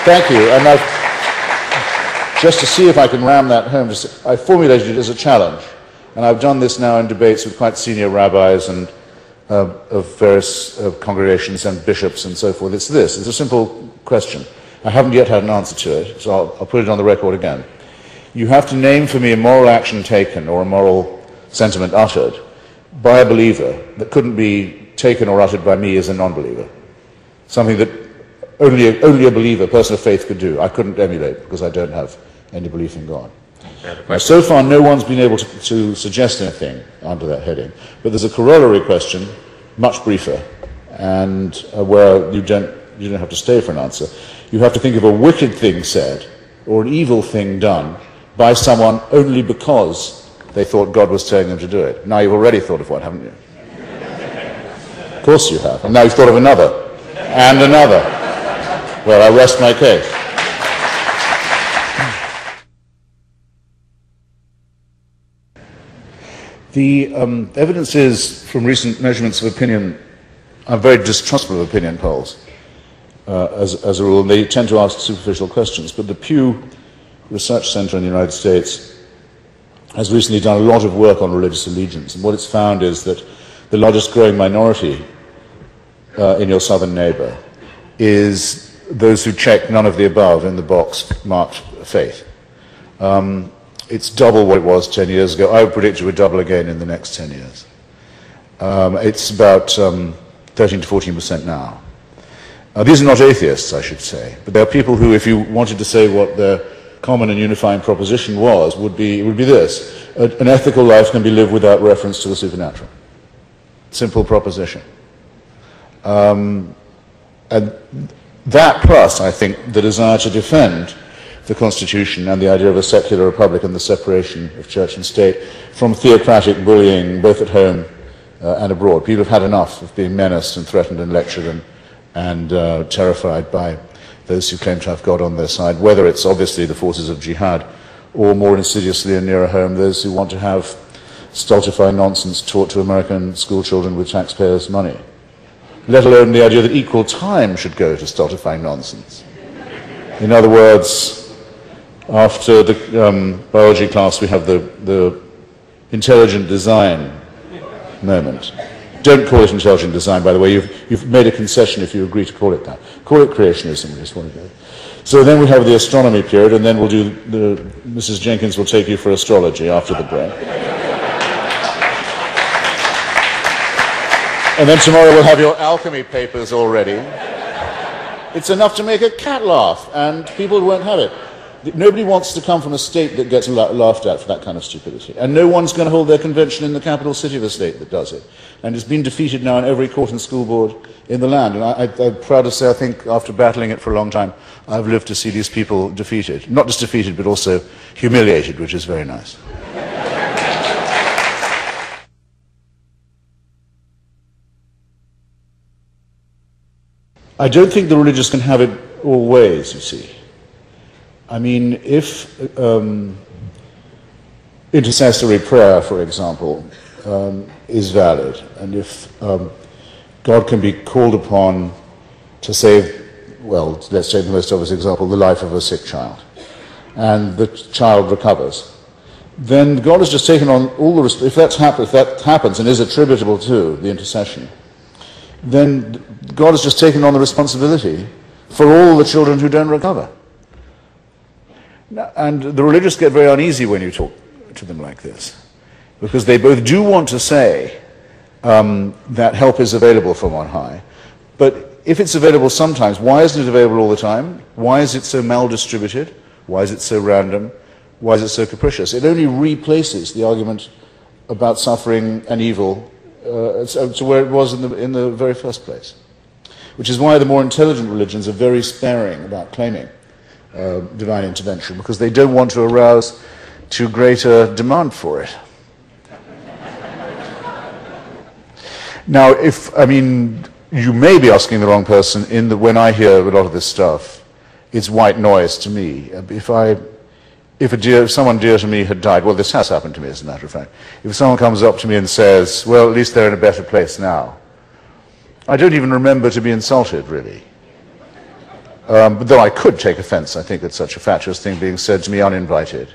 Thank you. And just to see if I can ram that home, I formulated it as a challenge. And I've done this now in debates with quite senior rabbis and of various congregations and bishops and so forth. It's this. It's a simple question. I haven't yet had an answer to it, so I'll put it on the record again. You have to name for me a moral action taken or a moral sentiment uttered by a believer that couldn't be taken or uttered by me as a non-believer. Something that only a believer, a person of faith, could do. I couldn't emulate because I don't have any belief in God. Now, so far, no one's been able to suggest anything under that heading. But there's a corollary question, much briefer, and where you don't have to stay for an answer. You have to think of a wicked thing said or an evil thing done by someone only because they thought God was telling them to do it. Now you've already thought of one, haven't you? Of course you have. And now you've thought of another, and another. Well, I rest my case. The evidence is, from recent measurements of opinion, I'm very distrustful of opinion polls, as a rule, and they tend to ask superficial questions. But the Pew Research Center in the United States has recently done a lot of work on religious allegiance, and what it's found is that the largest growing minority in your southern neighbor is those who check none of the above in the box marked faith. It's double what it was 10 years ago. I would predict it would double again in the next 10 years. It's about 13 to 14% now. These are not atheists, I should say, but they are people who, if you wanted to say what their common and unifying proposition was, would be this. An ethical life can be lived without reference to the supernatural. Simple proposition. And that plus, I think, the desire to defend the Constitution and the idea of a secular republic and the separation of church and state from theocratic bullying, both at home and abroad. People have had enough of being menaced and threatened and lectured and terrified by those who claim to have God on their side, whether it's obviously the forces of jihad or more insidiously and nearer home, those who want to have stultifying nonsense taught to American school children with taxpayers' money, let alone the idea that equal time should go to stultifying nonsense. In other words, after the biology class, we have the intelligent design moment. Don't call it intelligent design, by the way. You've made a concession if you agree to call it that. Call it creationism. Just want to go. So then we have the astronomy period, and then we'll do Mrs. Jenkins will take you for astrology after the break. And then tomorrow we'll have your alchemy papers all ready. It's enough to make a cat laugh, and people won't have it. Nobody wants to come from a state that gets laughed at for that kind of stupidity. And no one's going to hold their convention in the capital city of a state that does it. And it's been defeated now in every court and school board in the land. And I'm proud to say, I think, after battling it for a long time, I've lived to see these people defeated. Not just defeated, but also humiliated, which is very nice. I don't think the religious can have it all ways, you see. I mean, if intercessory prayer, for example, is valid, and if God can be called upon to save, well, let's take the most obvious example, the life of a sick child, and the child recovers, then God has just taken on all the if that happens and is attributable to the intercession, then God has just taken on the responsibility for all the children who don't recover. And the religious get very uneasy when you talk to them like this, because they both do want to say that help is available from on high, but if it's available sometimes, why isn't it available all the time? Why is it so maldistributed? Why is it so random? Why is it so capricious? It only replaces the argument about suffering and evil to where it was in the very first place, which is why the more intelligent religions are very sparing about claiming divine intervention, because they don't want to arouse too great a demand for it. Now, you may be asking the wrong person when I hear a lot of this stuff, it's white noise to me. If someone dear to me had died, well, this has happened to me as a matter of fact, if someone comes up to me and says, well, at least they're in a better place now, I don't even remember to be insulted, really. But though I could take offense, I think, at such a fatuous thing being said to me uninvited.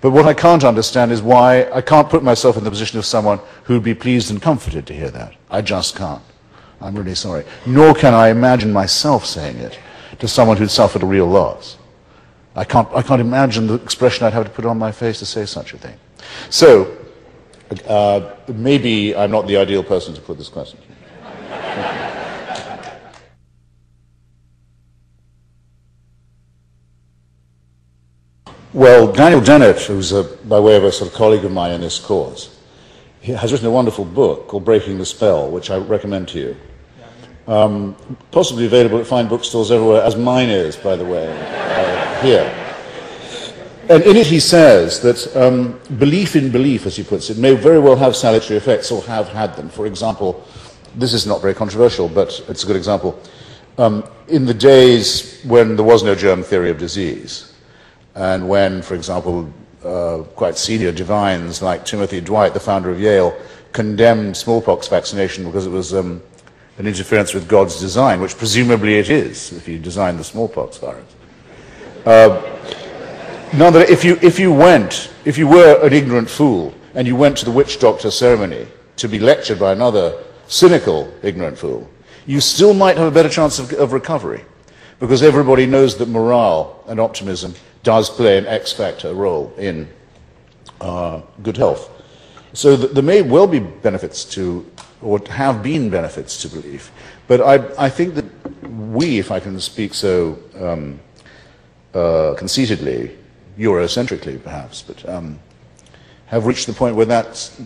But what I can't understand is why I can't put myself in the position of someone who'd be pleased and comforted to hear that. I just can't. I'm really sorry. Nor can I imagine myself saying it to someone who'd suffered a real loss. I can't imagine the expression I'd have to put on my face to say such a thing. So, maybe I'm not the ideal person to put this question to. Well, Daniel Dennett, who's by way of a sort of colleague of mine in this cause, he has written a wonderful book called Breaking the Spell, which I recommend to you. Possibly available at fine bookstores everywhere, as mine is, by the way, here. And in it he says that belief in belief, as he puts it, may very well have salutary effects or have had them. For example, this is not very controversial, but it's a good example. In the days when there was no germ theory of disease, and when, for example, quite senior divines like Timothy Dwight, the founder of Yale, condemned smallpox vaccination because it was an interference with God's design, which presumably it is, if you designed the smallpox virus. Nonetheless, if you were an ignorant fool and you went to the witch doctor ceremony to be lectured by another cynical ignorant fool, you still might have a better chance of recovery, because everybody knows that morale and optimism does play an X factor role in good health. So there may well be benefits to, or have been benefits to belief, but I think that we, if I can speak so conceitedly, Eurocentrically perhaps, but have reached the point where that's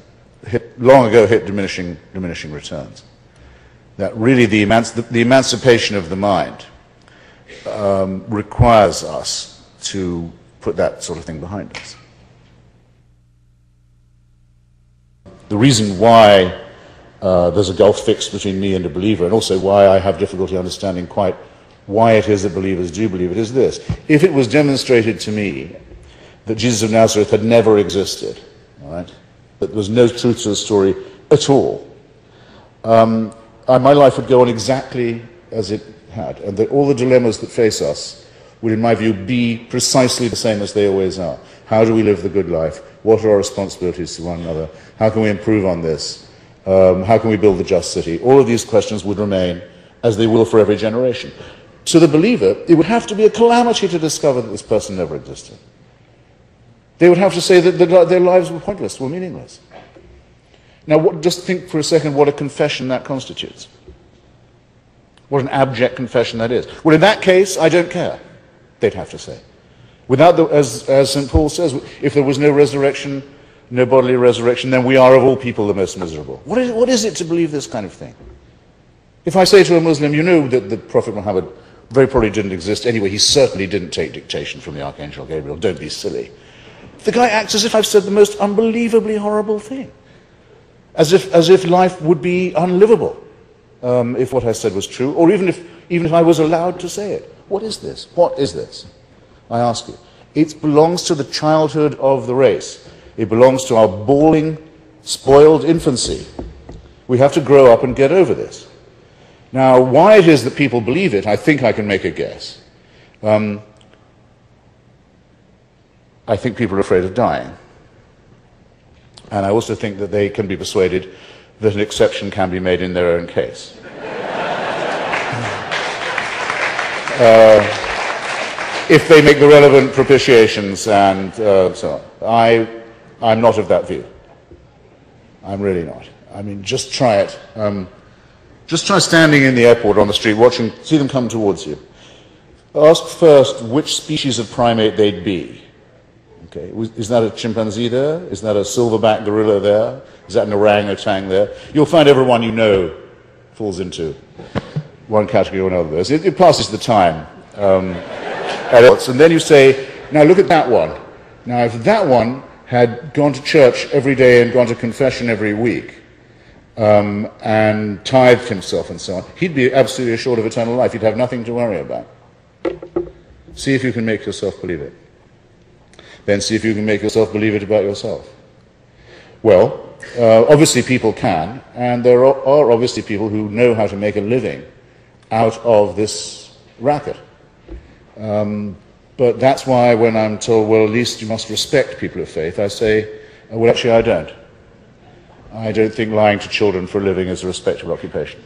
long ago hit diminishing returns. That really the emancipation of the mind requires us to put that sort of thing behind us. The reason why there's a gulf fixed between me and a believer, and also why I have difficulty understanding quite why it is that believers do believe it, is this. If it was demonstrated to me that Jesus of Nazareth had never existed, all right, that there was no truth to the story at all, my life would go on exactly as it had, and that all the dilemmas that face us would, in my view, be precisely the same as they always are. How do we live the good life? What are our responsibilities to one another? How can we improve on this? How can we build the just city? All of these questions would remain as they will for every generation. To the believer, it would have to be a calamity to discover that this person never existed. They would have to say that their lives were pointless, were meaningless. Now, just think for a second what a confession that constitutes. What an abject confession that is. Well, in that case, I don't care, they'd have to say. Without as St. Paul says, if there was no resurrection, no bodily resurrection, then we are of all people the most miserable. What is it to believe this kind of thing? If I say to a Muslim, you know that the Prophet Muhammad very probably didn't exist anyway, he certainly didn't take dictation from the Archangel Gabriel, don't be silly. The guy acts as if I've said the most unbelievably horrible thing. As if life would be unlivable if what I said was true, or even if I was allowed to say it. What is this? What is this? I ask you. It belongs to the childhood of the race. It belongs to our bawling, spoiled infancy. We have to grow up and get over this. Now, why it is that people believe it, I think I can make a guess. I think people are afraid of dying. And I also think that they can be persuaded that an exception can be made in their own case. If they make the relevant propitiations and so on. I'm not of that view. I'm really not. I mean, just try it. Just try standing in the airport on the street, see them come towards you. Ask first which species of primate they'd be. Okay, is that a chimpanzee there? Is that a silverback gorilla there? Is that an orangutan there? You'll find everyone you know falls into one category or another. It passes the time. And then you say, now look at that one. Now if that one had gone to church every day and gone to confession every week, and tithed himself and so on, he'd be absolutely assured of eternal life. He'd have nothing to worry about. See if you can make yourself believe it. Then see if you can make yourself believe it about yourself. Well, obviously people can, and there are obviously people who know how to make a living out of this racket. But that's why when I'm told, well, at least you must respect people of faith, I say, well, actually, I don't. I don't think lying to children for a living is a respectable occupation.